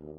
Chapter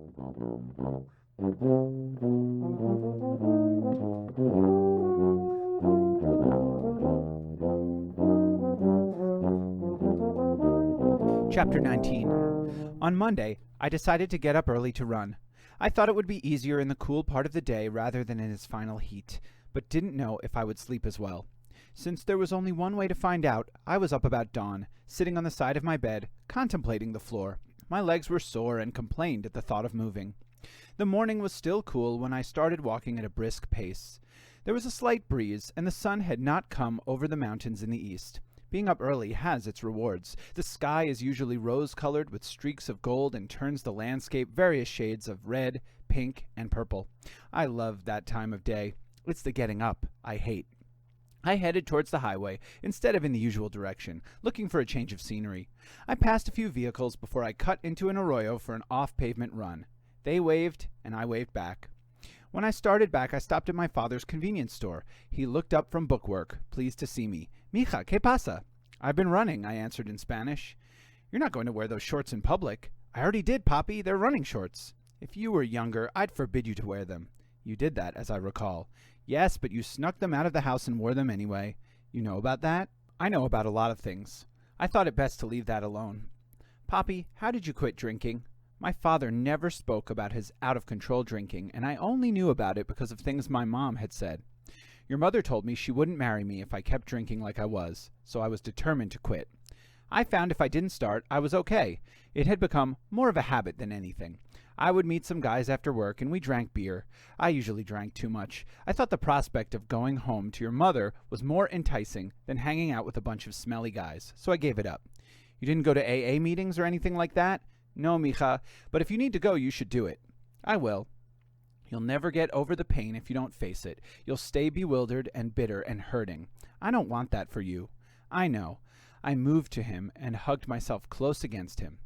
19. On Monday, I decided to get up early to run. I thought it would be easier in the cool part of the day rather than in its final heat, but didn't know if I would sleep as well. Since there was only one way to find out, I was up about dawn, sitting on the side of my bed, contemplating the floor. My legs were sore and complained at the thought of moving. The morning was still cool when I started walking at a brisk pace. There was a slight breeze, and the sun had not come over the mountains in the east. Being up early has its rewards. The sky is usually rose-colored with streaks of gold and turns the landscape various shades of red, pink, and purple. I love that time of day. It's the getting up I hate. I headed towards the highway instead of in the usual direction, looking for a change of scenery. I passed a few vehicles before I cut into an arroyo for an off-pavement run. They waved, and I waved back. When I started back, I stopped at my father's convenience store. He looked up from bookwork, pleased to see me. "Mija, ¿qué pasa?" "I've been running," I answered in Spanish. "You're not going to wear those shorts in public." "I already did, Poppy. They're running shorts." "If you were younger, I'd forbid you to wear them." "You did that, as I recall." "Yes, but you snuck them out of the house and wore them anyway." "You know about that?" "I know about a lot of things. I thought it best to leave that alone." "Poppy, how did you quit drinking?" My father never spoke about his out-of-control drinking, and I only knew about it because of things my mom had said. "Your mother told me she wouldn't marry me if I kept drinking like I was, so I was determined to quit. I found if I didn't start, I was okay. It had become more of a habit than anything. I would meet some guys after work, and we drank beer. I usually drank too much. I thought the prospect of going home to your mother was more enticing than hanging out with a bunch of smelly guys, so I gave it up." "You didn't go to AA meetings or anything like that?" "No, mija, but if you need to go, you should do it." "I will." "You'll never get over the pain if you don't face it. You'll stay bewildered and bitter and hurting. I don't want that for you." "I know." I moved to him and hugged myself close against him.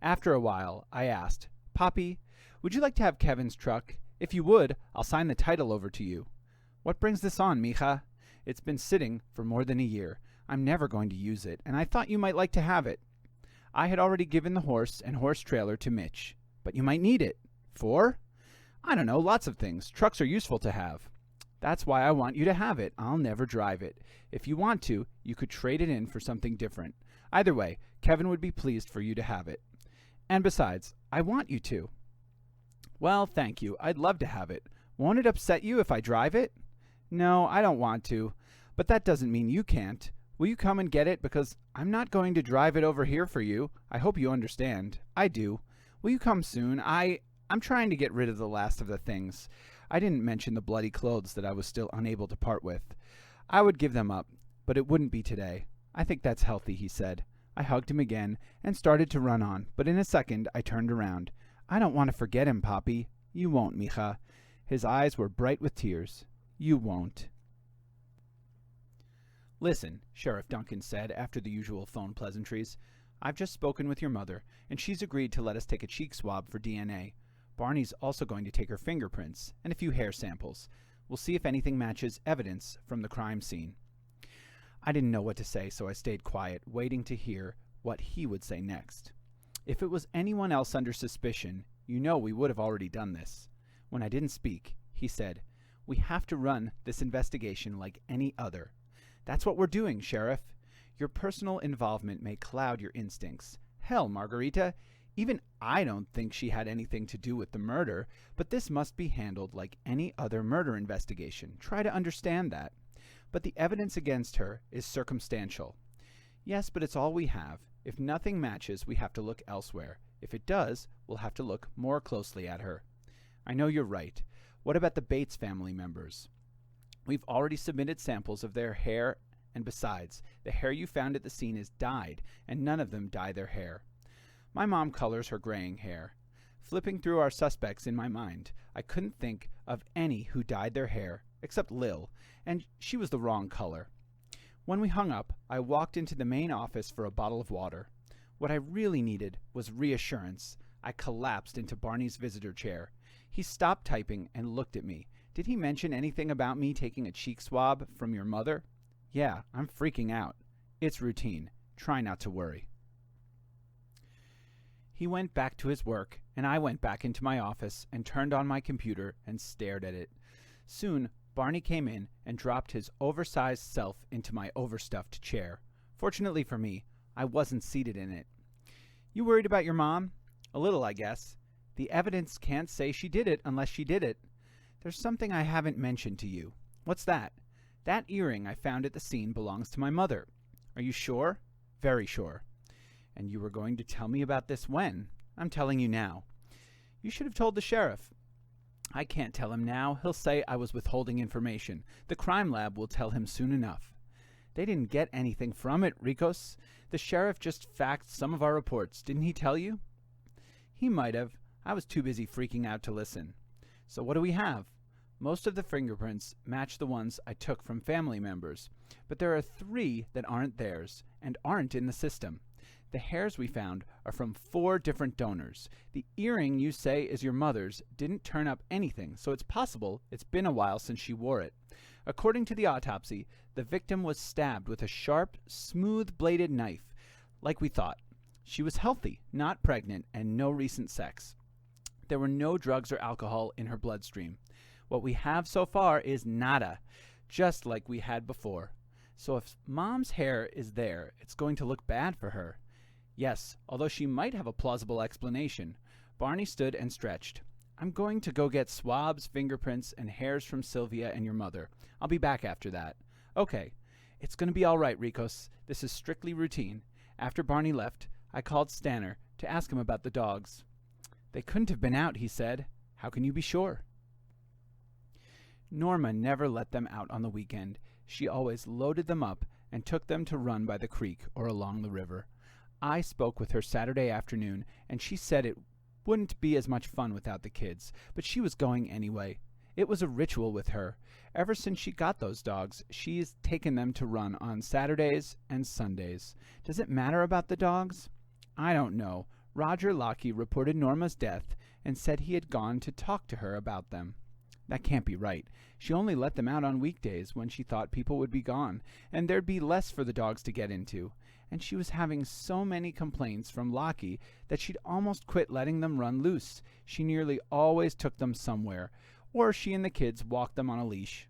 After a while, I asked, "Poppy, would you like to have Kevin's truck? If you would, I'll sign the title over to you." "What brings this on, mija?" "It's been sitting for more than a year. I'm never going to use it, and I thought you might like to have it." I had already given the horse and horse trailer to Mitch. "But you might need it." "For?" "I don't know, lots of things. Trucks are useful to have." "That's why I want you to have it. I'll never drive it. If you want to, you could trade it in for something different. Either way, Kevin would be pleased for you to have it. And besides, I want you to." "Well, thank you. I'd love to have it. Won't it upset you if I drive it?" "No, I don't want to. But that doesn't mean you can't. Will you come and get it? Because I'm not going to drive it over here for you. I hope you understand." "I do. Will you come soon? I'm trying to get rid of the last of the things. I didn't mention the bloody clothes that I was still unable to part with. I would give them up, but it wouldn't be today. I think that's healthy," he said. I hugged him again and started to run on, but in a second I turned around. "I don't want to forget him, Poppy." "You won't, mija." His eyes were bright with tears. "You won't." "Listen," Sheriff Duncan said after the usual phone pleasantries. "I've just spoken with your mother, and she's agreed to let us take a cheek swab for DNA. Barney's also going to take her fingerprints and a few hair samples. We'll see if anything matches evidence from the crime scene." I didn't know what to say, so I stayed quiet, waiting to hear what he would say next. If it was anyone else under suspicion, we would have already done this. When I didn't speak, he said, "We have to run this investigation like any other." "That's what we're doing, Sheriff. Your personal involvement may cloud your instincts. Hell, Margarita, even I don't think she had anything to do with the murder, but this must be handled like any other murder investigation. Try to understand that. But the evidence against her is circumstantial." "Yes, but it's all we have. If nothing matches, we have to look elsewhere. If it does, we'll have to look more closely at her." "I know you're right. What about the Bates family members?" "We've already submitted samples of their hair, and besides, the hair you found at the scene is dyed, and none of them dye their hair. My mom colors her graying hair. Flipping through our suspects in my mind, I couldn't think of any who dyed their hair, except Lil, and she was the wrong color." When we hung up, I walked into the main office for a bottle of water. What I really needed was reassurance. I collapsed into Barney's visitor chair. He stopped typing and looked at me. "Did he mention anything about me taking a cheek swab from your mother?" "Yeah, I'm freaking out. It's routine. Try not to worry." He went back to his work, and I went back into my office and turned on my computer and stared at it. Soon, Barney came in and dropped his oversized self into my overstuffed chair. Fortunately for me, I wasn't seated in it. "You worried about your mom?" "A little, I guess. The evidence can't say she did it unless she did it. There's something I haven't mentioned to you." "What's that?" "That earring I found at the scene belongs to my mother." "Are you sure?" "Very sure." "And you were going to tell me about this when?" "I'm telling you now." "You should have told the sheriff." "I can't tell him now. He'll say I was withholding information. The crime lab will tell him soon enough." "They didn't get anything from it, Ricos. The sheriff just faxed some of our reports. Didn't he tell you?" "He might have. I was too busy freaking out to listen." "So what do we have?" "Most of the fingerprints match the ones I took from family members, but there are 3 that aren't theirs and aren't in the system. The hairs we found are from 4 different donors. The earring you say is your mother's didn't turn up anything, so it's possible it's been a while since she wore it. According to the autopsy, the victim was stabbed with a sharp, smooth-bladed knife, like we thought. She was healthy, not pregnant, and no recent sex. There were no drugs or alcohol in her bloodstream. What we have so far is nada, just like we had before. So if Mom's hair is there, it's going to look bad for her." "Yes, although she might have a plausible explanation." Barney stood and stretched. "I'm going to go get swabs, fingerprints, and hairs from Sylvia and your mother. I'll be back after that." "Okay. It's going to be all right, Ricos. This is strictly routine." After Barney left, I called Stanner to ask him about the dogs. "They couldn't have been out," he said. "How can you be sure?" Norma never let them out on the weekend. She always loaded them up and took them to run by the creek or along the river. I spoke with her Saturday afternoon, and she said it wouldn't be as much fun without the kids, but she was going anyway. It was a ritual with her. Ever since she got those dogs, she's taken them to run on Saturdays and Sundays. Does it matter about the dogs? I don't know. Roger Locke reported Norma's death and said he had gone to talk to her about them. That can't be right. She only let them out on weekdays when she thought people would be gone, and there'd be less for the dogs to get into. And she was having so many complaints from Locke that she'd almost quit letting them run loose. She nearly always took them somewhere, or she and the kids walked them on a leash.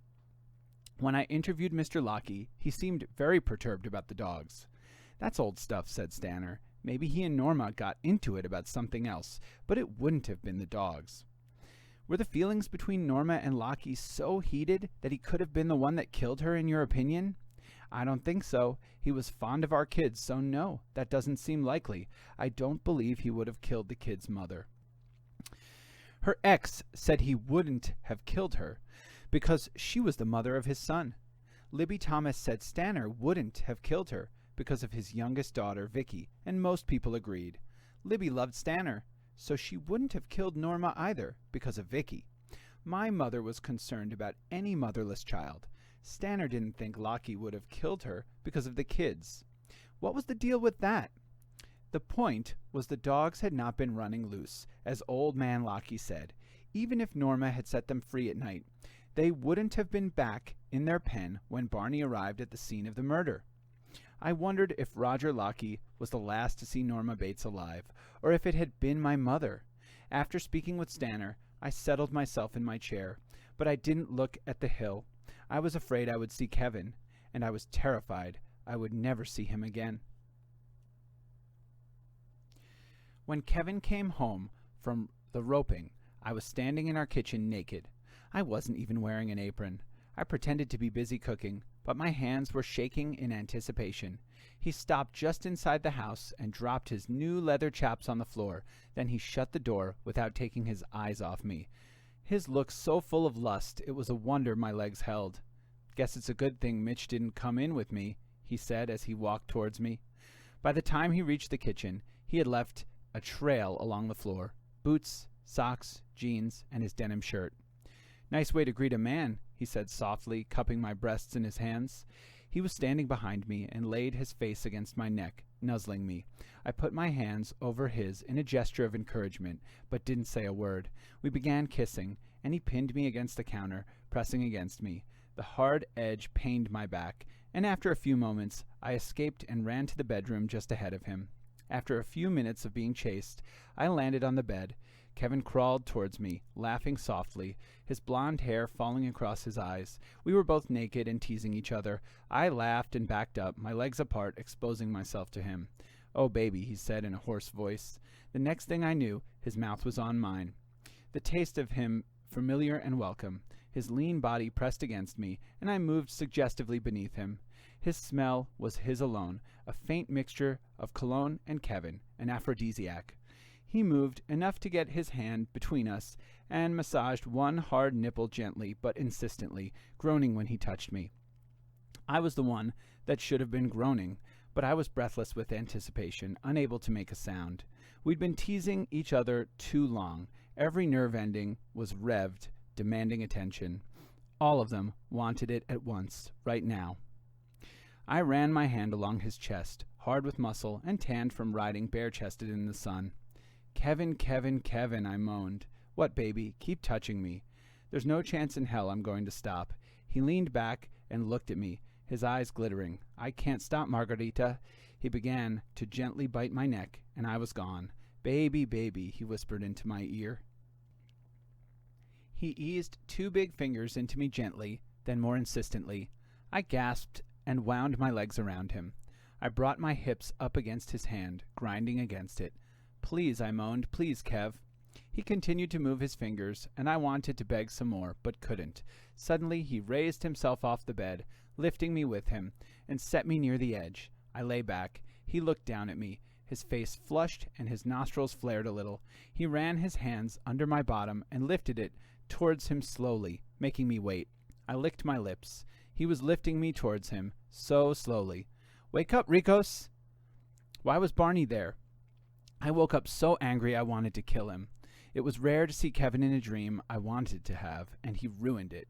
When I interviewed Mr. Locke, he seemed very perturbed about the dogs. "That's old stuff," said Stanner. "Maybe he and Norma got into it about something else, but it wouldn't have been the dogs." "Were the feelings between Norma and Locke so heated that he could have been the one that killed her, in your opinion?" "I don't think so. He was fond of our kids, so no, that doesn't seem likely. I don't believe he would have killed the kid's mother." Her ex said he wouldn't have killed her because she was the mother of his son. Libby Thomas said Stanner wouldn't have killed her because of his youngest daughter, Vicky, and most people agreed. Libby loved Stanner, so she wouldn't have killed Norma either because of Vicky. My mother was concerned about any motherless child. Stanner didn't think Locke would have killed her because of the kids. What was the deal with that? The point was the dogs had not been running loose, as old man Locke said. Even if Norma had set them free at night, they wouldn't have been back in their pen when Barney arrived at the scene of the murder. I wondered if Roger Locke was the last to see Norma Bates alive, or if it had been my mother. After speaking with Stanner, I settled myself in my chair, but I didn't look at the hill. I was afraid I would see Kevin, and I was terrified I would never see him again. When Kevin came home from the roping, I was standing in our kitchen naked. I wasn't even wearing an apron. I pretended to be busy cooking, but my hands were shaking in anticipation. He stopped just inside the house and dropped his new leather chaps on the floor. Then he shut the door without taking his eyes off me. His look so full of lust, it was a wonder my legs held. "Guess it's a good thing Mitch didn't come in with me," he said as he walked towards me. By the time he reached the kitchen, he had left a trail along the floor: boots, socks, jeans, and his denim shirt. "Nice way to greet a man," he said softly, cupping my breasts in his hands. He was standing behind me and laid his face against my neck, nuzzling me. I put my hands over his in a gesture of encouragement, but didn't say a word. We began kissing, and he pinned me against the counter, pressing against me. The hard edge pained my back, and after a few moments, I escaped and ran to the bedroom just ahead of him. After a few minutes of being chased, I landed on the bed. Kevin crawled towards me, laughing softly, his blonde hair falling across his eyes. We were both naked and teasing each other. I laughed and backed up, my legs apart, exposing myself to him. "Oh, baby," he said in a hoarse voice. The next thing I knew, his mouth was on mine. The taste of him familiar and welcome. His lean body pressed against me, and I moved suggestively beneath him. His smell was his alone, a faint mixture of cologne and Kevin, an aphrodisiac. He moved enough to get his hand between us and massaged one hard nipple gently but insistently, groaning when he touched me. I was the one that should have been groaning, but I was breathless with anticipation, unable to make a sound. We'd been teasing each other too long. Every nerve ending was revved, demanding attention. All of them wanted it at once, right now. I ran my hand along his chest, hard with muscle and tanned from riding bare-chested in the sun. "Kevin, Kevin, Kevin," I moaned. "What, baby? Keep touching me. There's no chance in hell I'm going to stop." He leaned back and looked at me, his eyes glittering. "I can't stop, Margarita." He began to gently bite my neck, and I was gone. "Baby, baby," he whispered into my ear. He eased 2 big fingers into me gently, then more insistently. I gasped and wound my legs around him. I brought my hips up against his hand, grinding against it. "Please," I moaned, "please, Kev." He continued to move his fingers, and I wanted to beg some more, but couldn't. Suddenly he raised himself off the bed, lifting me with him, and set me near the edge. I lay back. He looked down at me. His face flushed and his nostrils flared a little. He ran his hands under my bottom and lifted it towards him slowly, making me wait. I licked my lips. He was lifting me towards him, so slowly. "Wake up, Ricos!" Why was Barney there? I woke up so angry I wanted to kill him. It was rare to see Kevin in a dream I wanted to have, and he ruined it.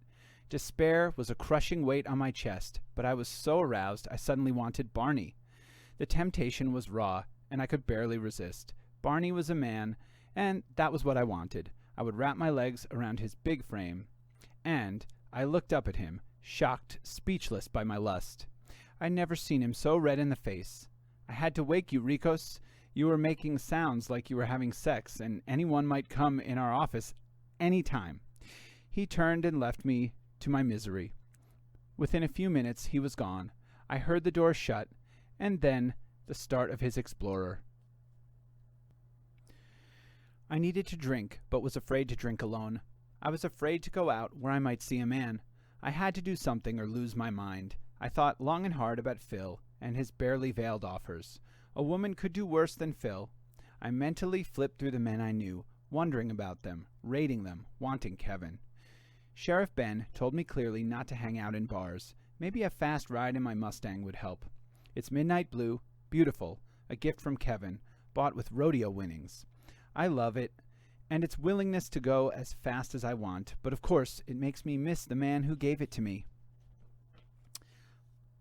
Despair was a crushing weight on my chest, but I was so aroused I suddenly wanted Barney. The temptation was raw, and I could barely resist. Barney was a man, and that was what I wanted. I would wrap my legs around his big frame, and I looked up at him, shocked, speechless by my lust. I'd never seen him so red in the face. "I had to wake you, Ricos. You were making sounds like you were having sex, and anyone might come in our office any time." He turned and left me to my misery. Within a few minutes he was gone. I heard the door shut, and then the start of his explorer. I needed to drink, but was afraid to drink alone. I was afraid to go out where I might see a man. I had to do something or lose my mind. I thought long and hard about Phil and his barely veiled offers. A woman could do worse than Phil. I mentally flipped through the men I knew, wondering about them, rating them, wanting Kevin. Sheriff Ben told me clearly not to hang out in bars. Maybe a fast ride in my Mustang would help. It's midnight blue, beautiful, a gift from Kevin, bought with rodeo winnings. I love it, and its willingness to go as fast as I want, but of course it makes me miss the man who gave it to me.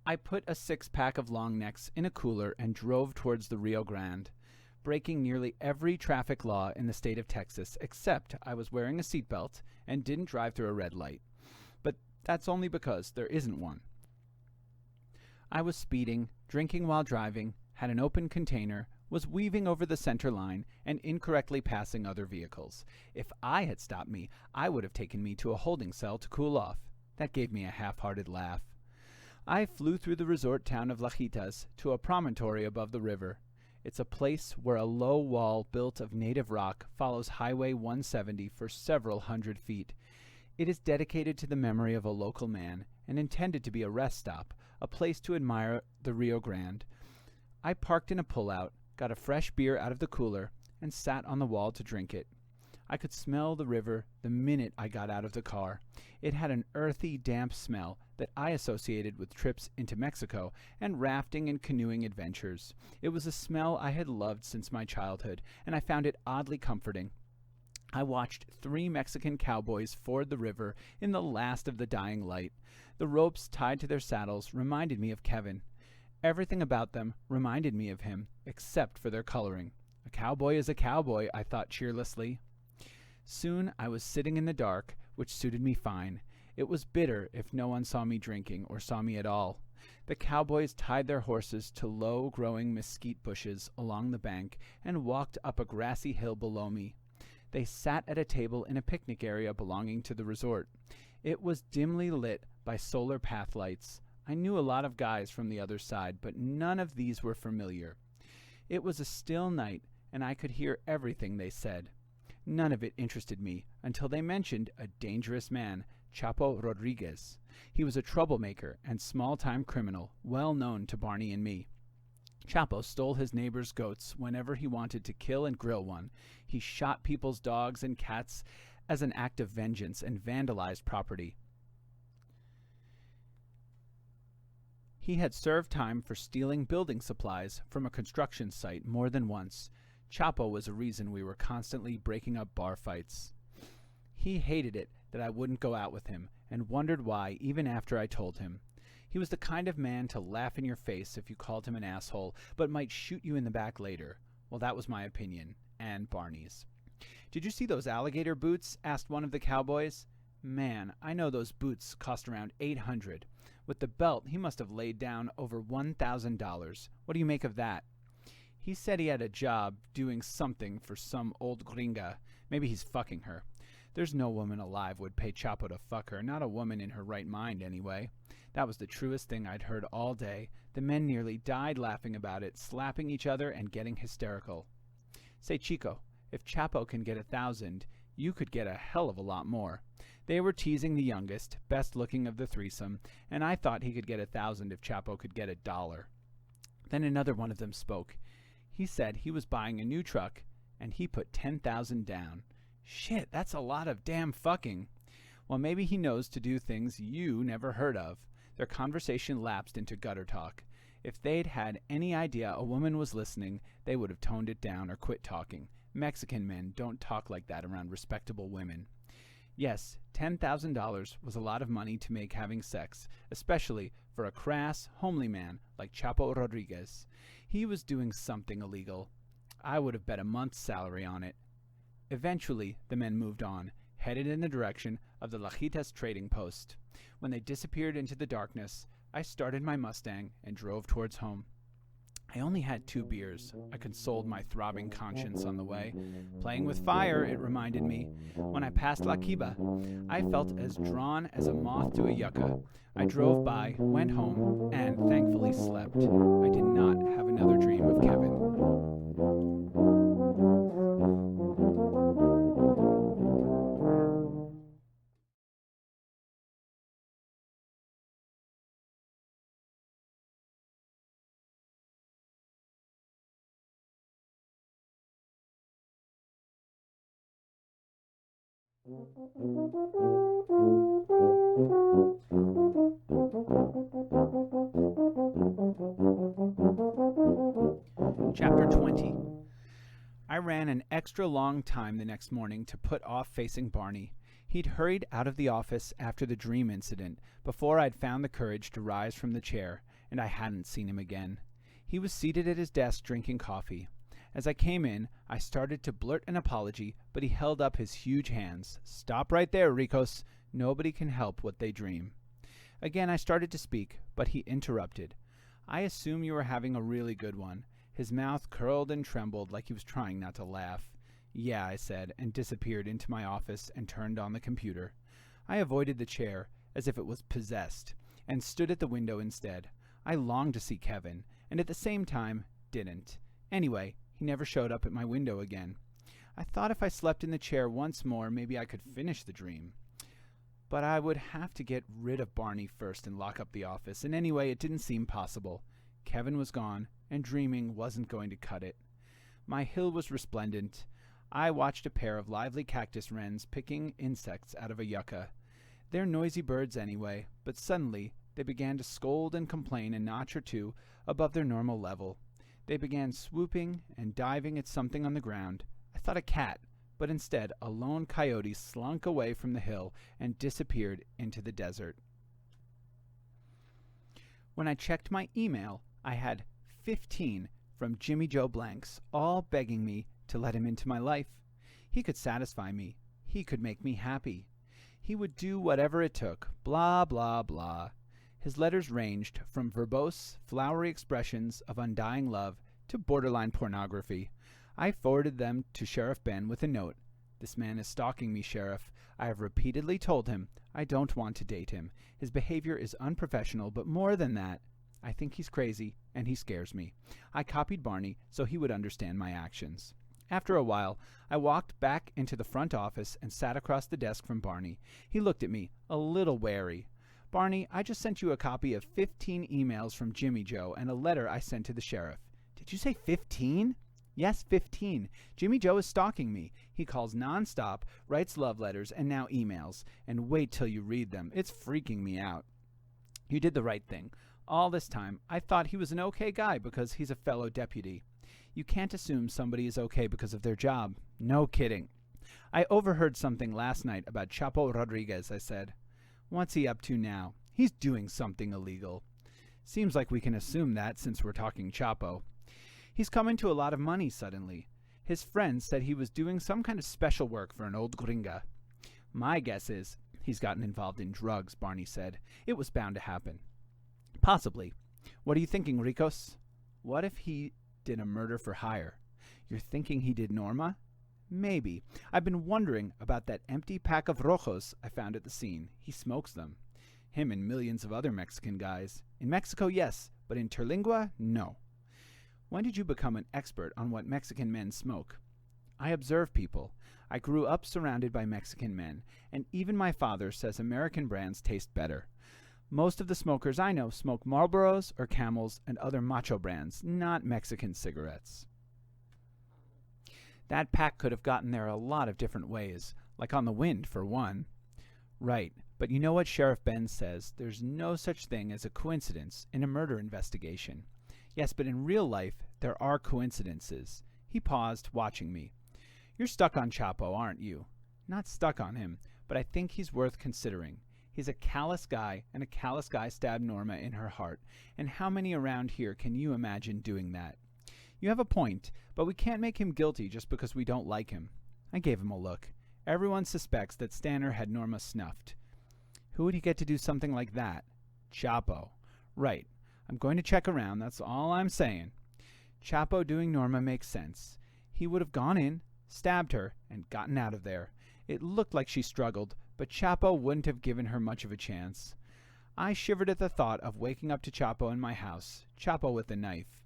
I put a 6-pack of long necks in a cooler and drove towards the Rio Grande, breaking nearly every traffic law in the state of Texas, except I was wearing a seatbelt and didn't drive through a red light. But that's only because there isn't one. I was speeding, drinking while driving, had an open container, was weaving over the center line, and incorrectly passing other vehicles. If I had stopped me, I would have taken me to a holding cell to cool off. That gave me a half-hearted laugh. I flew through the resort town of Lajitas to a promontory above the river. It's a place where a low wall built of native rock follows Highway 170 for several hundred feet. It is dedicated to the memory of a local man and intended to be a rest stop, a place to admire the Rio Grande. I parked in a pullout, got a fresh beer out of the cooler, and sat on the wall to drink it. I could smell the river the minute I got out of the car. It had an earthy, damp smell that I associated with trips into Mexico and rafting and canoeing adventures. It was a smell I had loved since my childhood, and I found it oddly comforting. I watched 3 Mexican cowboys ford the river in the last of the dying light. The ropes tied to their saddles reminded me of Kevin. Everything about them reminded me of him, except for their coloring. A cowboy is a cowboy, I thought cheerlessly. Soon I was sitting in the dark, which suited me fine. It was bitter if no one saw me drinking or saw me at all. The cowboys tied their horses to low-growing mesquite bushes along the bank and walked up a grassy hill below me. They sat at a table in a picnic area belonging to the resort. It was dimly lit by solar path lights. I knew a lot of guys from the other side, but none of these were familiar. It was a still night, and I could hear everything they said. None of it interested me until they mentioned a dangerous man, Chapo Rodriguez. He was a troublemaker and small-time criminal, well known to Barney and me. Chapo stole his neighbor's goats whenever he wanted to kill and grill one. He shot people's dogs and cats as an act of vengeance and vandalized property. He had served time for stealing building supplies from a construction site more than once. Chapo was a reason we were constantly breaking up bar fights. He hated it that I wouldn't go out with him, and wondered why even after I told him. He was the kind of man to laugh in your face if you called him an asshole, but might shoot you in the back later. Well, that was my opinion, and Barney's. "Did you see those alligator boots?" asked one of the cowboys. "Man, I know those boots cost around $800. With the belt, he must have laid down over $1,000. What do you make of that?" "He said he had a job doing something for some old gringa. Maybe he's fucking her. There's no woman alive would pay Chapo to fuck her, not a woman in her right mind anyway." That was the truest thing I'd heard all day. The men nearly died laughing about it, slapping each other and getting hysterical. "Say, Chico, if Chapo can get 1,000, you could get a hell of a lot more." They were teasing the youngest, best looking of the threesome, and I thought he could get 1,000 if Chapo could get $1. Then another one of them spoke. He said he was buying a new truck, and he put 10,000 down. Shit, that's a lot of damn fucking. Well, maybe he knows to do things you never heard of. Their conversation lapsed into gutter talk. If they'd had any idea a woman was listening, they would have toned it down or quit talking. Mexican men don't talk like that around respectable women. Yes, $10,000 was a lot of money to make having sex, especially for a crass, homely man like Chapo Rodriguez. He was doing something illegal. I would have bet a month's salary on it. Eventually, the men moved on, headed in the direction of the Lajitas trading post. When they disappeared into the darkness, I started my Mustang and drove towards home. I only had 2 beers. I consoled my throbbing conscience on the way. Playing with fire, it reminded me. When I passed La Quiba, I felt as drawn as a moth to a yucca. I drove by, went home, and thankfully slept. I did not have another dream of Kevin. Chapter 20. I ran an extra long time the next morning to put off facing Barney. He'd hurried out of the office after the dream incident, before I'd found the courage to rise from the chair, and I hadn't seen him again. He was seated at his desk drinking coffee. As I came in, I started to blurt an apology, but he held up his huge hands. "Stop right there, Ricos. Nobody can help what they dream." Again I started to speak, but he interrupted. "I assume you were having a really good one." His mouth curled and trembled like he was trying not to laugh. "Yeah," I said, and disappeared into my office and turned on the computer. I avoided the chair, as if it was possessed, and stood at the window instead. I longed to see Kevin, and at the same time, didn't. Anyway, he never showed up at my window again. I thought if I slept in the chair once more, maybe I could finish the dream. But I would have to get rid of Barney first and lock up the office, and anyway, it didn't seem possible. Kevin was gone, and dreaming wasn't going to cut it. My hill was resplendent. I watched a pair of lively cactus wrens picking insects out of a yucca. They're noisy birds anyway, but suddenly they began to scold and complain a notch or two above their normal level. They began swooping and diving at something on the ground. I thought a cat, but instead a lone coyote slunk away from the hill and disappeared into the desert. When I checked my email, I had 15 from Jimmy Joe Blanks, all begging me to let him into my life. He could satisfy me. He could make me happy. He would do whatever it took. Blah, blah, blah. His letters ranged from verbose, flowery expressions of undying love to borderline pornography. I forwarded them to Sheriff Ben with a note. This man is stalking me, Sheriff. I have repeatedly told him I don't want to date him. His behavior is unprofessional, but more than that, I think he's crazy, and he scares me. I copied Barney so he would understand my actions. After a while, I walked back into the front office and sat across the desk from Barney. He looked at me, a little wary. Barney, I just sent you a copy of 15 emails from Jimmy Joe and a letter I sent to the sheriff. Did you say 15? Yes, 15. Jimmy Joe is stalking me. He calls nonstop, writes love letters, and now emails. And wait till you read them. It's freaking me out. You did the right thing. All this time, I thought he was an okay guy because he's a fellow deputy. You can't assume somebody is okay because of their job. No kidding. I overheard something last night about Chapo Rodriguez, I said. What's he up to now? He's doing something illegal. Seems like we can assume that since we're talking Chapo. He's come into a lot of money suddenly. His friends said he was doing some kind of special work for an old gringa. My guess is he's gotten involved in drugs, Barney said. It was bound to happen. Possibly. What are you thinking, Ricos? What if he did a murder for hire? You're thinking he did Norma? Maybe. I've been wondering about that empty pack of rojos I found at the scene. He smokes them. Him and millions of other Mexican guys. In Mexico, yes, but in Terlingua, no. When did you become an expert on what Mexican men smoke? I observe people. I grew up surrounded by Mexican men, and even my father says American brands taste better. Most of the smokers I know smoke Marlboros or Camels and other macho brands, not Mexican cigarettes. That pack could have gotten there a lot of different ways, like on the wind, for one. Right, but you know what Sheriff Ben says? There's no such thing as a coincidence in a murder investigation. Yes, but in real life, there are coincidences. He paused, watching me. You're stuck on Chapo, aren't you? Not stuck on him, but I think he's worth considering. He's a callous guy, and a callous guy stabbed Norma in her heart. And how many around here can you imagine doing that? You have a point, but we can't make him guilty just because we don't like him. I gave him a look. Everyone suspects that Stanner had Norma snuffed. Who would he get to do something like that? Chapo. Right. I'm going to check around, that's all I'm saying. Chapo doing Norma makes sense. He would have gone in, stabbed her, and gotten out of there. It looked like she struggled, but Chapo wouldn't have given her much of a chance. I shivered at the thought of waking up to Chapo in my house, Chapo with a knife.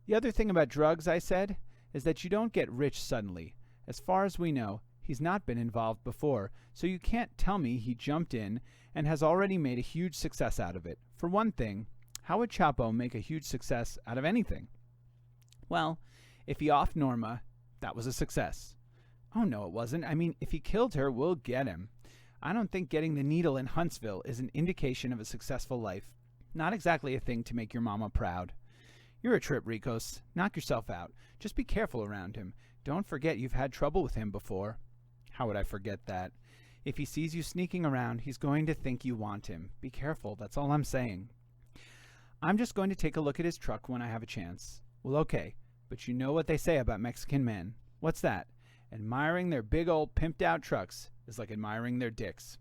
The other thing about drugs, I said, is that you don't get rich suddenly. As far as we know, he's not been involved before, so you can't tell me he jumped in and has already made a huge success out of it. For one thing, how would Chapo make a huge success out of anything? Well, if he offed Norma, that was a success. Oh, no, it wasn't. I mean, if he killed her, we'll get him. I don't think getting the needle in Huntsville is an indication of a successful life. Not exactly a thing to make your mama proud. You're a trip, Ricos. Knock yourself out. Just be careful around him. Don't forget you've had trouble with him before. How would I forget that? If he sees you sneaking around, he's going to think you want him. Be careful, that's all I'm saying. I'm just going to take a look at his truck when I have a chance. Well, okay, but you know what they say about Mexican men. What's that? Admiring their big old pimped out trucks is like admiring their dicks.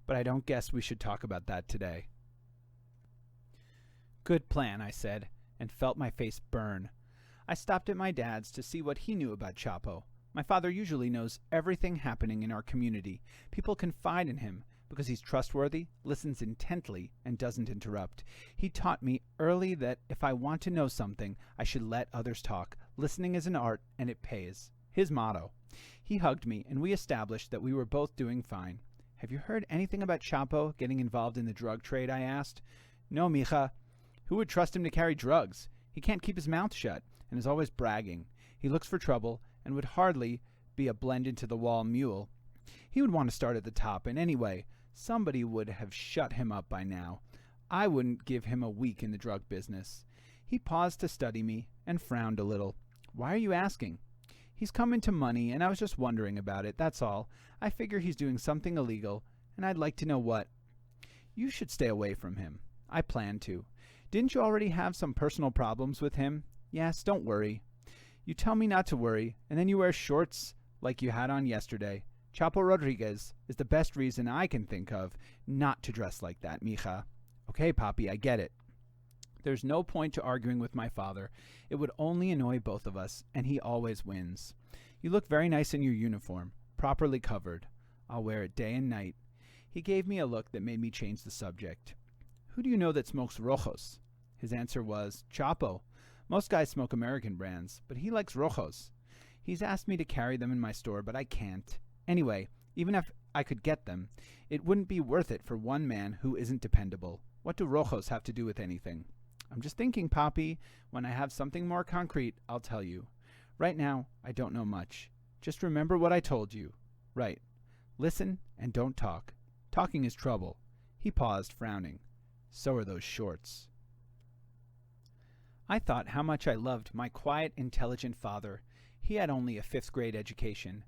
But I don't guess we should talk about that today. Good plan, I said, and felt my face burn. I stopped at my dad's to see what he knew about Chapo. My father usually knows everything happening in our community. People confide in him because he's trustworthy, listens intently, and doesn't interrupt. He taught me early that if I want to know something, I should let others talk. Listening is an art, and it pays. His motto. He hugged me, and we established that we were both doing fine. Have you heard anything about Chapo getting involved in the drug trade? I asked. No, mija. Who would trust him to carry drugs? He can't keep his mouth shut, and is always bragging. He looks for trouble, and would hardly be a blend-into-the-wall mule. He would want to start at the top, and anyway, somebody would have shut him up by now. I wouldn't give him a week in the drug business. He paused to study me, and frowned a little. Why are you asking? He's come into money, and I was just wondering about it, that's all. I figure he's doing something illegal, and I'd like to know what. You should stay away from him. I plan to. Didn't you already have some personal problems with him? Yes, don't worry. You tell me not to worry, and then you wear shorts like you had on yesterday. Chapo Rodriguez is the best reason I can think of not to dress like that, mija. Okay, Poppy, I get it. There's no point to arguing with my father. It would only annoy both of us, and he always wins. You look very nice in your uniform, properly covered. I'll wear it day and night. He gave me a look that made me change the subject. Who do you know that smokes rojos? His answer was, Chapo. Most guys smoke American brands, but he likes rojos. He's asked me to carry them in my store, but I can't. Anyway, even if I could get them, it wouldn't be worth it for one man who isn't dependable. What do rojos have to do with anything? I'm just thinking, Poppy. When I have something more concrete, I'll tell you. Right now, I don't know much. Just remember what I told you. Right. Listen and don't talk. Talking is trouble. He paused, frowning. So are those shorts. I thought how much I loved my quiet, intelligent father. He had only a 5th grade education,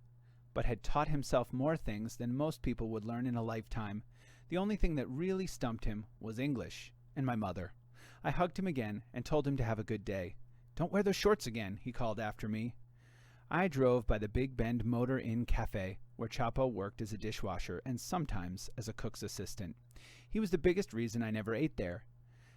but had taught himself more things than most people would learn in a lifetime. The only thing that really stumped him was English, and my mother. I hugged him again and told him to have a good day. Don't wear those shorts again, he called after me. I drove by the Big Bend Motor Inn Cafe, where Chapo worked as a dishwasher and sometimes as a cook's assistant. He was the biggest reason I never ate there.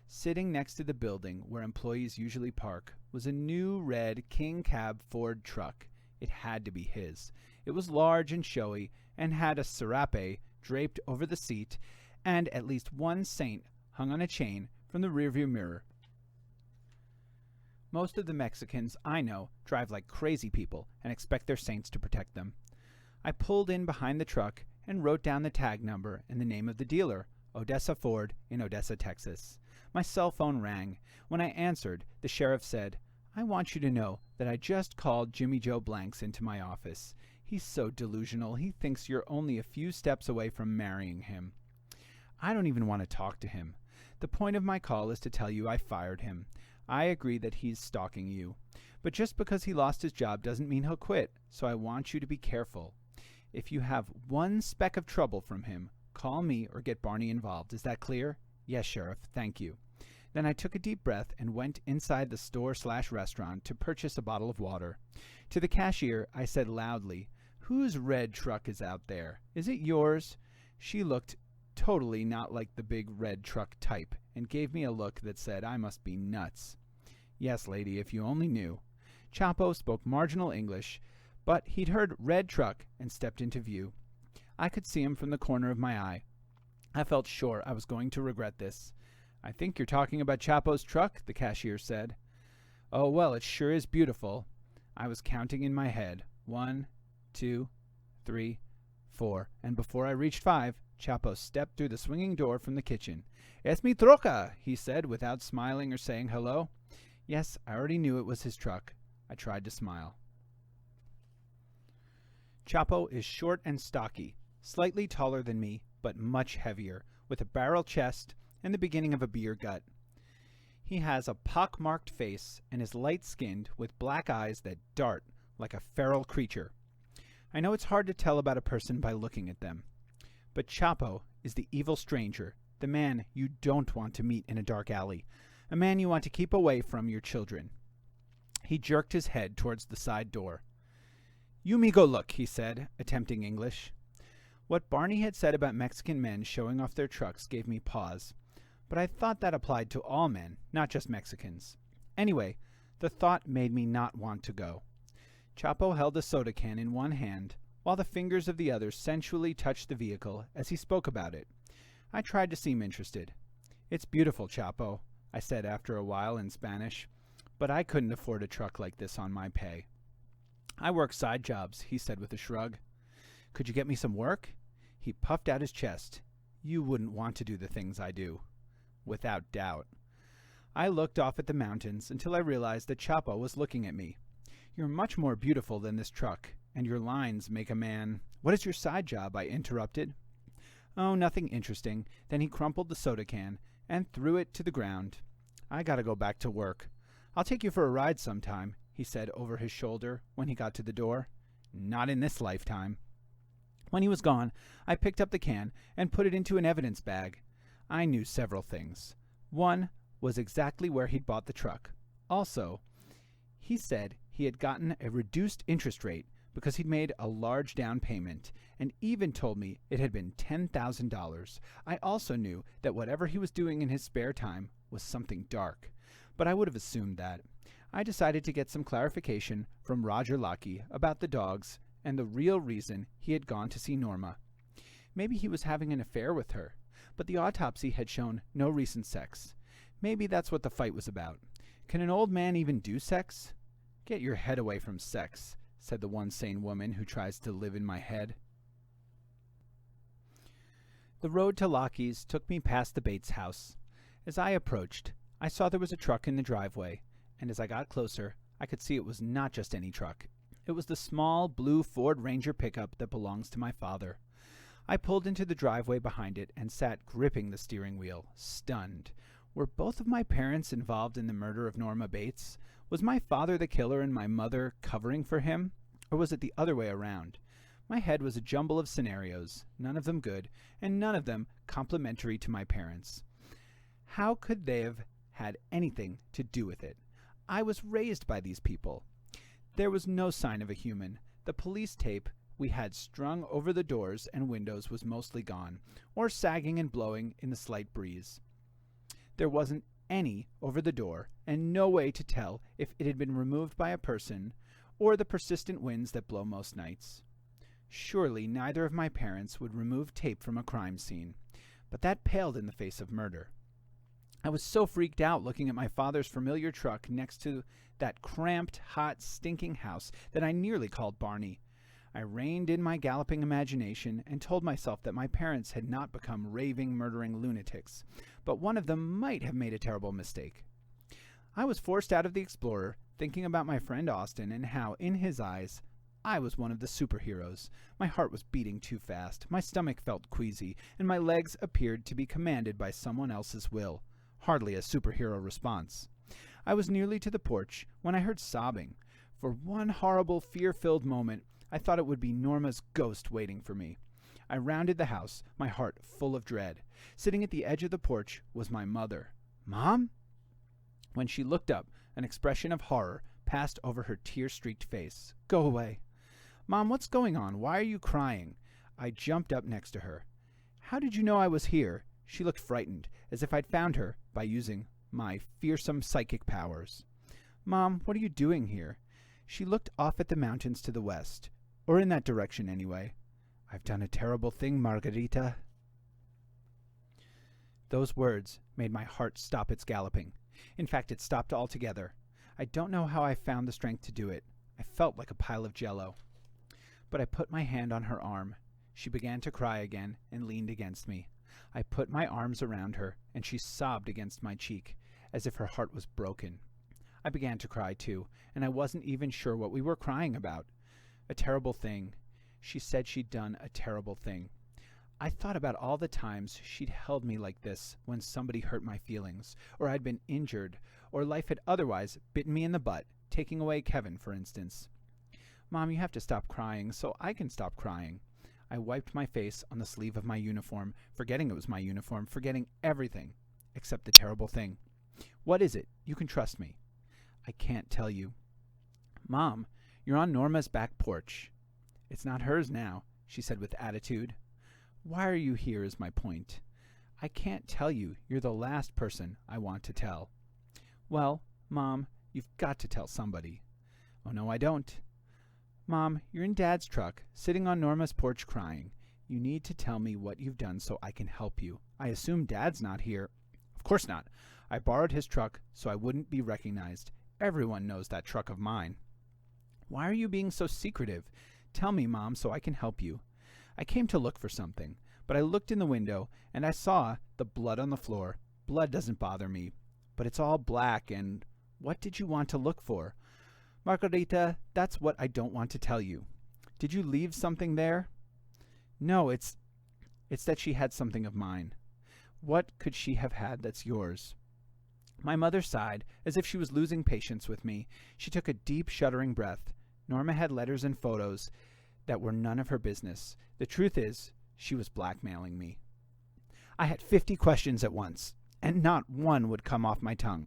Sitting next to the building where employees usually park was a new red King Cab Ford truck. It had to be his. It was large and showy and had a serape draped over the seat and at least one saint hung on a chain from the rearview mirror. Most of the Mexicans I know drive like crazy people and expect their saints to protect them. I pulled in behind the truck and wrote down the tag number and the name of the dealer, Odessa Ford in Odessa, Texas. My cell phone rang. When I answered, the sheriff said, I want you to know that I just called Jimmy Joe Blanks into my office. He's so delusional, he thinks you're only a few steps away from marrying him. I don't even want to talk to him. The point of my call is to tell you I fired him. I agree that he's stalking you. But just because he lost his job doesn't mean he'll quit, so I want you to be careful. If you have one speck of trouble from him, call me or get Barney involved. Is that clear? Yes, Sheriff, thank you. Then I took a deep breath and went inside the store/restaurant to purchase a bottle of water. To the cashier, I said loudly, Whose red truck is out there? Is it yours? She looked totally not like the big red truck type and gave me a look that said I must be nuts. Yes, lady, if you only knew. Chapo spoke marginal English, but he'd heard red truck and stepped into view. I could see him from the corner of my eye. I felt sure I was going to regret this. I think you're talking about Chapo's truck, the cashier said. Oh, well, it sure is beautiful. I was counting in my head. 1, 2, 3, 4, and before I reached 5, Chapo stepped through the swinging door from the kitchen. Es mi troca, he said, without smiling or saying hello. Yes, I already knew it was his truck. I tried to smile. Chapo is short and stocky, slightly taller than me, but much heavier, with a barrel chest and the beginning of a beer gut. He has a pock-marked face and is light-skinned with black eyes that dart like a feral creature. I know it's hard to tell about a person by looking at them, but Chapo is the evil stranger, the man you don't want to meet in a dark alley, a man you want to keep away from your children. He jerked his head towards the side door. You me go look, he said, attempting English. What Barney had said about Mexican men showing off their trucks gave me pause, but I thought that applied to all men, not just Mexicans. Anyway, the thought made me not want to go. Chapo held a soda can in one hand, while the fingers of the other sensually touched the vehicle as he spoke about it. I tried to seem interested. It's beautiful, Chapo, I said after a while in Spanish, but I couldn't afford a truck like this on my pay. I work side jobs, he said with a shrug. Could you get me some work? He puffed out his chest. You wouldn't want to do the things I do. Without doubt. I looked off at the mountains until I realized that Chapo was looking at me. You're much more beautiful than this truck, and your lines make a man... What is your side job? I interrupted. Oh, nothing interesting. Then he crumpled the soda can and threw it to the ground. I gotta go back to work. I'll take you for a ride sometime, he said over his shoulder when he got to the door. Not in this lifetime. When he was gone, I picked up the can and put it into an evidence bag. I knew several things. One was exactly where he'd bought the truck. Also, he said he had gotten a reduced interest rate because he'd made a large down payment and even told me it had been $10,000. I also knew that whatever he was doing in his spare time was something dark, but I would have assumed that. I decided to get some clarification from Roger Lockey about the dogs and the real reason he had gone to see Norma. Maybe he was having an affair with her, but the autopsy had shown no recent sex. Maybe that's what the fight was about. Can an old man even do sex? Get your head away from sex, said the one sane woman who tries to live in my head. The road to Lockey's took me past the Bates house. As I approached, I saw there was a truck in the driveway, and as I got closer, I could see it was not just any truck. It was the small blue Ford Ranger pickup that belongs to my father. I pulled into the driveway behind it and sat gripping the steering wheel, stunned. Were both of my parents involved in the murder of Norma Bates? Was my father the killer and my mother covering for him? Or was it the other way around? My head was a jumble of scenarios, none of them good, and none of them complimentary to my parents. How could they have had anything to do with it? I was raised by these people. There was no sign of a human. The police tape we had strung over the doors and windows was mostly gone, or sagging and blowing in the slight breeze. There wasn't any over the door, and no way to tell if it had been removed by a person or the persistent winds that blow most nights. Surely neither of my parents would remove tape from a crime scene, but that paled in the face of murder. I was so freaked out looking at my father's familiar truck next to that cramped, hot, stinking house that I nearly called Barney. I reined in my galloping imagination and told myself that my parents had not become raving, murdering lunatics, but one of them might have made a terrible mistake. I was forced out of the Explorer, thinking about my friend Austin and how, in his eyes, I was one of the superheroes. My heart was beating too fast, my stomach felt queasy, and my legs appeared to be commanded by someone else's will. Hardly a superhero response. I was nearly to the porch when I heard sobbing. For one horrible, fear-filled moment, I thought it would be Norma's ghost waiting for me. I rounded the house, my heart full of dread. Sitting at the edge of the porch was my mother. "Mom?" When she looked up, an expression of horror passed over her tear-streaked face. "Go away." "Mom, what's going on? Why are you crying?" I jumped up next to her. "How did you know I was here?" She looked frightened, as if I'd found her by using my fearsome psychic powers. "Mom, what are you doing here?" She looked off at the mountains to the west, or in that direction anyway. "I've done a terrible thing, Margarita." Those words made my heart stop its galloping. In fact, it stopped altogether. I don't know how I found the strength to do it. I felt like a pile of jello. But I put my hand on her arm. She began to cry again and leaned against me. I put my arms around her, and she sobbed against my cheek, as if her heart was broken. I began to cry too, and I wasn't even sure what we were crying about. A terrible thing. She said she'd done a terrible thing. I thought about all the times she'd held me like this when somebody hurt my feelings, or I'd been injured, or life had otherwise bitten me in the butt, taking away Kevin, for instance. "Mom, you have to stop crying so I can stop crying." I wiped my face on the sleeve of my uniform, forgetting it was my uniform, forgetting everything except the terrible thing. "What is it? You can trust me." "I can't tell you." "Mom, you're on Norma's back porch." "It's not hers now," she said with attitude. "Why are you here is my point." "I can't tell you. You're the last person I want to tell." "Well, Mom, you've got to tell somebody." "Oh, no, I don't." "Mom, you're in Dad's truck, sitting on Norma's porch crying. You need to tell me what you've done so I can help you. I assume Dad's not here." "Of course not. I borrowed his truck so I wouldn't be recognized. Everyone knows that truck of mine." "Why are you being so secretive? Tell me, Mom, so I can help you." "I came to look for something, but I looked in the window and I saw the blood on the floor. Blood doesn't bother me, but it's all black and—" "What did you want to look for?" "Margarita, that's what I don't want to tell you." "Did you leave something there?" "No, it's that she had something of mine." "What could she have had that's yours?" My mother sighed, as if she was losing patience with me. She took a deep, shuddering breath. Norma had letters and photos that were none of her business. The truth is, she was blackmailing me. I had 50 questions at once, and not one would come off my tongue.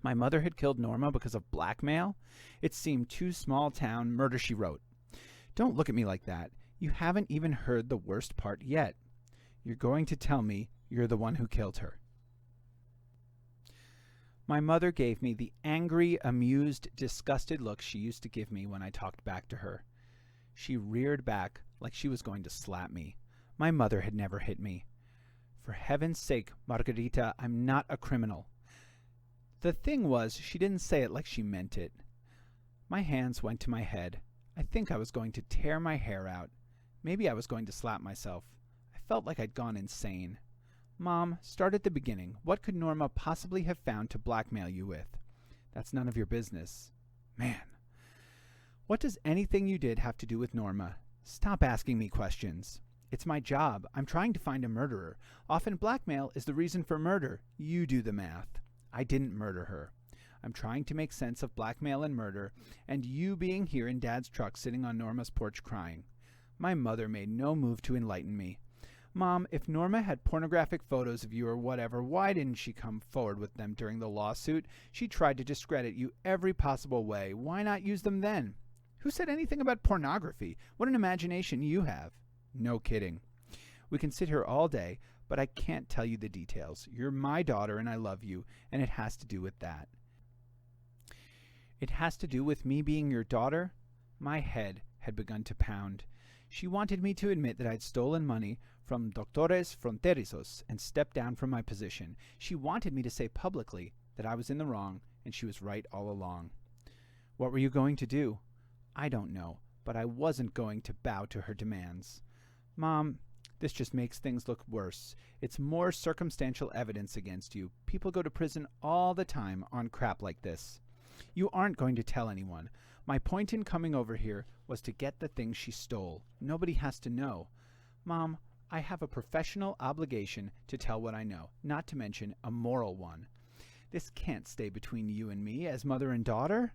My mother had killed Norma because of blackmail? It seemed too small-town murder she wrote. Don't look at me like that. You haven't even heard the worst part yet. You're going to tell me you're the one who killed her. My mother gave me the angry, amused, disgusted look she used to give me when I talked back to her. She reared back like she was going to slap me. My mother had never hit me. For heaven's sake, Margarita, I'm not a criminal. The thing was, she didn't say it like she meant it. My hands went to my head. I think I was going to tear my hair out. Maybe I was going to slap myself. I felt like I'd gone insane. Mom, start at the beginning. What could Norma possibly have found to blackmail you with? That's none of your business. Man. What does anything you did have to do with Norma? Stop asking me questions. It's my job. I'm trying to find a murderer. Often blackmail is the reason for murder. You do the math. I didn't murder her. I'm trying to make sense of blackmail and murder, and you being here in Dad's truck sitting on Norma's porch crying. My mother made no move to enlighten me. Mom, if Norma had pornographic photos of you or whatever, why didn't she come forward with them during the lawsuit? She tried to discredit you every possible way. Why not use them then? Who said anything about pornography? What an imagination you have. No kidding. We can sit here all day, but I can't tell you the details. You're my daughter and I love you, and it has to do with that. It has to do with me being your daughter? My head had begun to pound. She wanted me to admit that I'd stolen money from Doctores Fronterizos and step down from my position. She wanted me to say publicly that I was in the wrong and she was right all along. What were you going to do? I don't know, but I wasn't going to bow to her demands. Mom, this just makes things look worse. It's more circumstantial evidence against you. People go to prison all the time on crap like this. You aren't going to tell anyone. My point in coming over here was to get the things she stole. Nobody has to know. Mom, I have a professional obligation to tell what I know, not to mention a moral one. This can't stay between you and me as mother and daughter.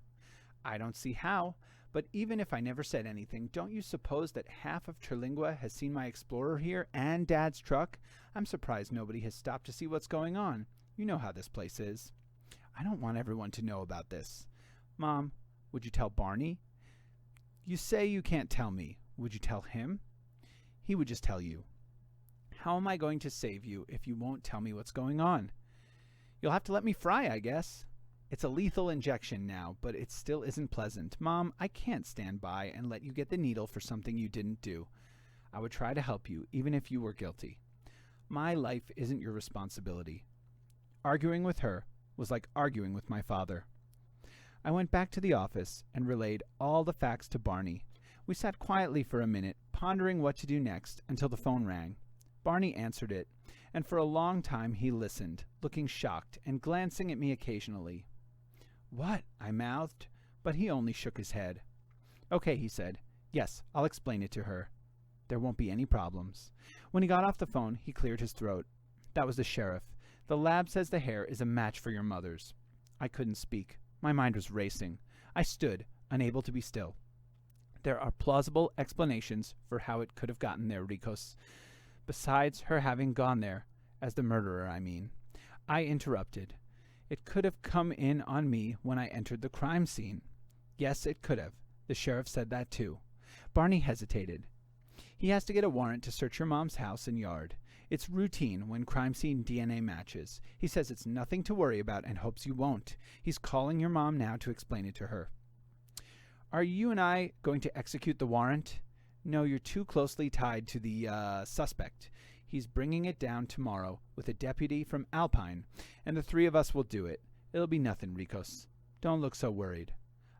I don't see how, but even if I never said anything, don't you suppose that half of Terlingua has seen my Explorer here and Dad's truck? I'm surprised nobody has stopped to see what's going on. You know how this place is. I don't want everyone to know about this. Mom, would you tell Barney? You say you can't tell me. Would you tell him? He would just tell you. How am I going to save you if you won't tell me what's going on? You'll have to let me fry, I guess. It's a lethal injection now, but it still isn't pleasant. Mom, I can't stand by and let you get the needle for something you didn't do. I would try to help you, even if you were guilty. My life isn't your responsibility. Arguing with her was like arguing with my father. I went back to the office and relayed all the facts to Barney. We sat quietly for a minute, pondering what to do next, until the phone rang. Barney answered it, and for a long time he listened, looking shocked and glancing at me occasionally. What? I mouthed, but he only shook his head. Okay, he said. Yes, I'll explain it to her. There won't be any problems. When he got off the phone, he cleared his throat. That was the sheriff. The lab says the hair is a match for your mother's. I couldn't speak. My mind was racing. I stood, unable to be still. There are plausible explanations for how it could have gotten there, Ricos. Besides her having gone there, as the murderer, I mean. I interrupted. It could have come in on me when I entered the crime scene. Yes, it could have. The sheriff said that too. Barney hesitated. He has to get a warrant to search your mom's house and yard. It's routine when crime scene DNA matches. He says it's nothing to worry about and hopes you won't. He's calling your mom now to explain it to her. Are you and I going to execute the warrant? No, you're too closely tied to the suspect. He's bringing it down tomorrow with a deputy from Alpine, and the three of us will do it. It'll be nothing, Ricos. Don't look so worried.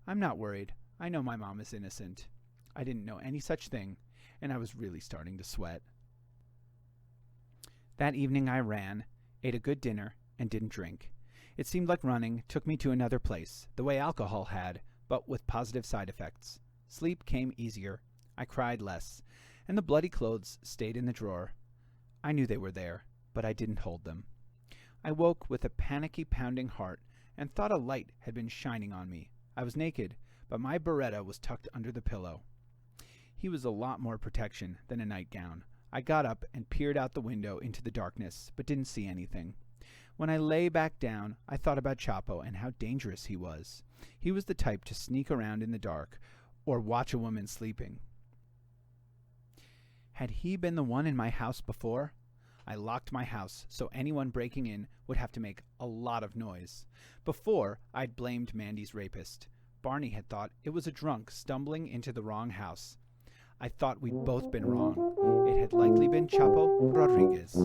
I'm not worried. I know my mom is innocent. I didn't know any such thing, and I was really starting to sweat. That evening I ran, ate a good dinner, and didn't drink. It seemed like running took me to another place, the way alcohol had, but with positive side effects. Sleep came easier. I cried less, and the bloody clothes stayed in the drawer. I knew they were there, but I didn't hold them. I woke with a panicky pounding heart and thought a light had been shining on me. I was naked, but my Beretta was tucked under the pillow. He was a lot more protection than a nightgown. I got up and peered out the window into the darkness, but didn't see anything. When I lay back down, I thought about Chapo and how dangerous he was. He was the type to sneak around in the dark or watch a woman sleeping. Had he been the one in my house before? I locked my house so anyone breaking in would have to make a lot of noise. Before, I'd blamed Mandy's rapist. Barney had thought it was a drunk stumbling into the wrong house. I thought we'd both been wrong. It had likely been Chapo Rodriguez.